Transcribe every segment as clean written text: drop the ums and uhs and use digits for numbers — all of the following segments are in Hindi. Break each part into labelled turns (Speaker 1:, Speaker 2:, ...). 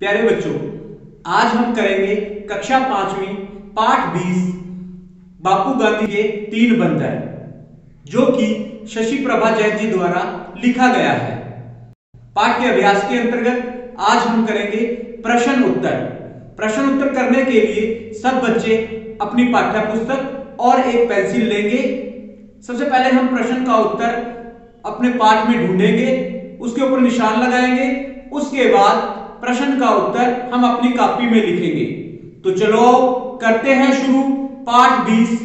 Speaker 1: प्यारे बच्चों, आज हम करेंगे कक्षा 5वीं पाठ 20 बापू गांधी के तीन बंदर, जो कि शशि प्रभा जैन जी द्वारा लिखा गया है। पाठ के अभ्यास के अंतर्गत आज हम करेंगे प्रश्न उत्तर। प्रश्न उत्तर करने के लिए सब बच्चे अपनी पाठ्य पुस्तक और एक पेंसिल लेंगे। सबसे पहले हम प्रश्न का उत्तर अपने पाठ में ढूंढेंगे, उसके ऊपर निशान लगाएंगे। उसके बाद प्रश्न का उत्तर हम अपनी कॉपी में लिखेंगे। तो चलो करते हैं शुरू। पाठ 20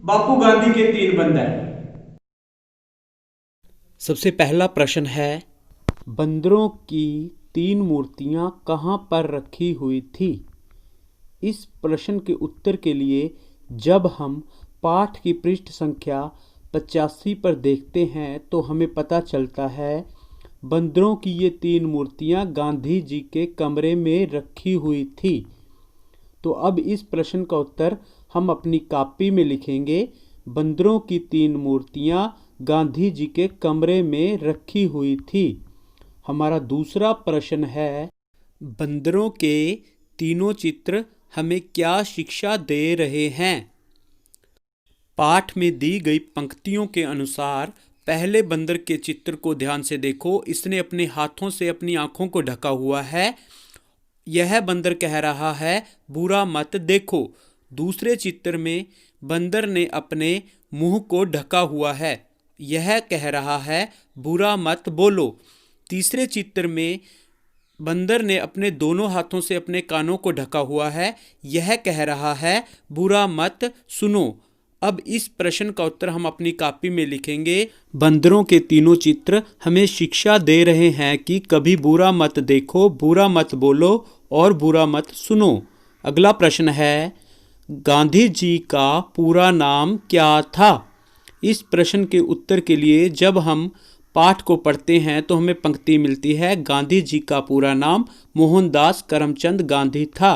Speaker 1: बापू गांधी के तीन बंदर।
Speaker 2: सबसे पहला प्रश्न है, बंदरों की तीन मूर्तियां कहां पर रखी हुई थी? इस प्रश्न के उत्तर के लिए जब हम पाठ की पृष्ठ संख्या 85 पर देखते हैं तो हमें पता चलता है बंदरों की ये तीन मूर्तियां गांधी जी के कमरे में रखी हुई थी। तो अब इस प्रश्न का उत्तर हम अपनी कॉपी में लिखेंगे। बंदरों की तीन मूर्तियां गांधी जी के कमरे में रखी हुई थी। हमारा दूसरा प्रश्न है, बंदरों के तीनों चित्र हमें क्या शिक्षा दे रहे हैं? पाठ में दी गई पंक्तियों के अनुसार पहले बंदर के चित्र को ध्यान से देखो। इसने अपने हाथों से अपनी आंखों को ढका हुआ है। यह बंदर कह रहा है बुरा मत देखो। दूसरे चित्र में बंदर ने अपने मुंह को ढका हुआ है। यह कह रहा है बुरा मत बोलो। तीसरे चित्र में बंदर ने अपने दोनों हाथों से अपने कानों को ढका हुआ है। यह कह रहा है बुरा मत सुनो। अब इस प्रश्न का उत्तर हम अपनी कॉपी में लिखेंगे। बंदरों के तीनों चित्र हमें शिक्षा दे रहे हैं कि कभी बुरा मत देखो, बुरा मत बोलो और बुरा मत सुनो। अगला प्रश्न है, गांधी जी का पूरा नाम क्या था? इस प्रश्न के उत्तर के लिए जब हम पाठ को पढ़ते हैं तो हमें पंक्ति मिलती है, गांधी जी का पूरा नाम मोहनदास करमचंद गांधी था।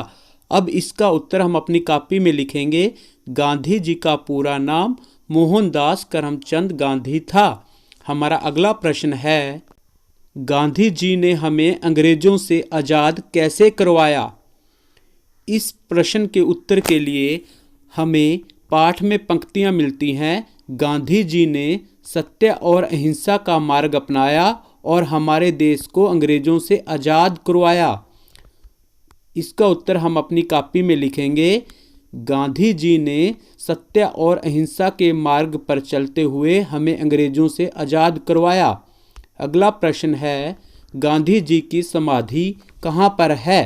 Speaker 2: अब इसका उत्तर हम अपनी कॉपी में लिखेंगे। गांधी जी का पूरा नाम मोहनदास करमचंद गांधी था। हमारा अगला प्रश्न है, गांधी जी ने हमें अंग्रेजों से आज़ाद कैसे करवाया? इस प्रश्न के उत्तर के लिए हमें पाठ में पंक्तियां मिलती हैं। गांधी जी ने सत्य और अहिंसा का मार्ग अपनाया और हमारे देश को अंग्रेजों से आज़ाद करवाया। इसका उत्तर हम अपनी कॉपी में लिखेंगे। गांधी जी ने सत्य और अहिंसा के मार्ग पर चलते हुए हमें अंग्रेजों से आज़ाद करवाया। अगला प्रश्न है, गांधी जी की समाधि कहाँ पर है?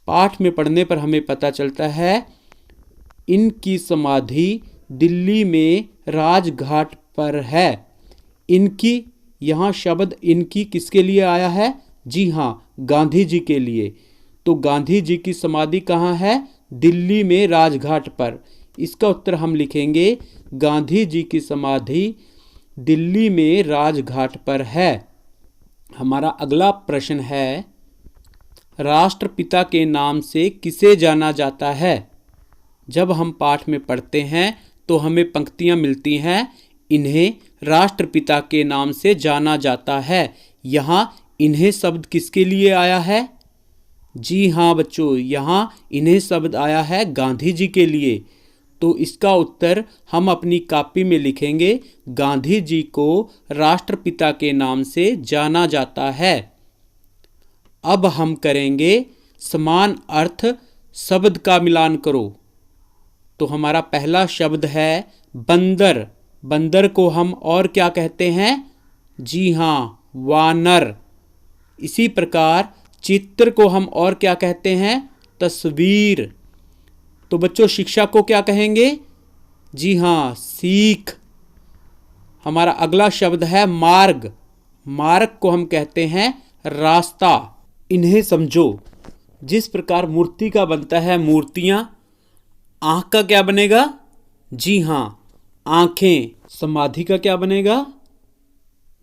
Speaker 2: पाठ में पढ़ने पर हमें पता चलता है इनकी समाधि दिल्ली में राजघाट पर है। इनकी, यहाँ शब्द इनकी किसके लिए आया है? जी हाँ, गांधी जी के लिए। तो गांधी जी की समाधि कहाँ है? दिल्ली में राजघाट पर। इसका उत्तर हम लिखेंगे, गांधी जी की समाधि दिल्ली में राजघाट पर है। हमारा अगला प्रश्न है, राष्ट्रपिता के नाम से किसे जाना जाता है? जब हम पाठ में पढ़ते हैं तो हमें पंक्तियां मिलती हैं, इन्हें राष्ट्रपिता के नाम से जाना जाता है। यहाँ इन्हें शब्द किसके लिए आया है? जी हाँ बच्चों, यहाँ इन्हें शब्द आया है गांधी जी के लिए। तो इसका उत्तर हम अपनी कॉपी में लिखेंगे। गांधी जी को राष्ट्रपिता के नाम से जाना जाता है। अब हम करेंगे समान अर्थ शब्द का मिलान करो। तो हमारा पहला शब्द है बंदर। बंदर को हम और क्या कहते हैं? जी हाँ, वानर। इसी प्रकार चित्र को हम और क्या कहते हैं? तस्वीर। तो बच्चों शिक्षा को क्या कहेंगे? जी हाँ, सीख। हमारा अगला शब्द है मार्ग। मार्ग को हम कहते हैं रास्ता। इन्हें समझो। जिस प्रकार मूर्ति का बनता है मूर्तियां, आंख का क्या बनेगा? जी हाँ, आंखें। समाधि का क्या बनेगा?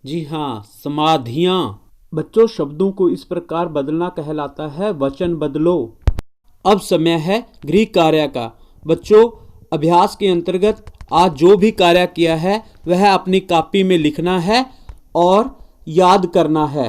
Speaker 2: जी हाँ, समाधियां। बच्चों शब्दों को इस प्रकार बदलना कहलाता है वचन बदलो। अब समय है गृह कार्य का। बच्चों अभ्यास के अंतर्गत आज जो भी कार्य किया है वह अपनी कॉपी में लिखना है और याद करना है।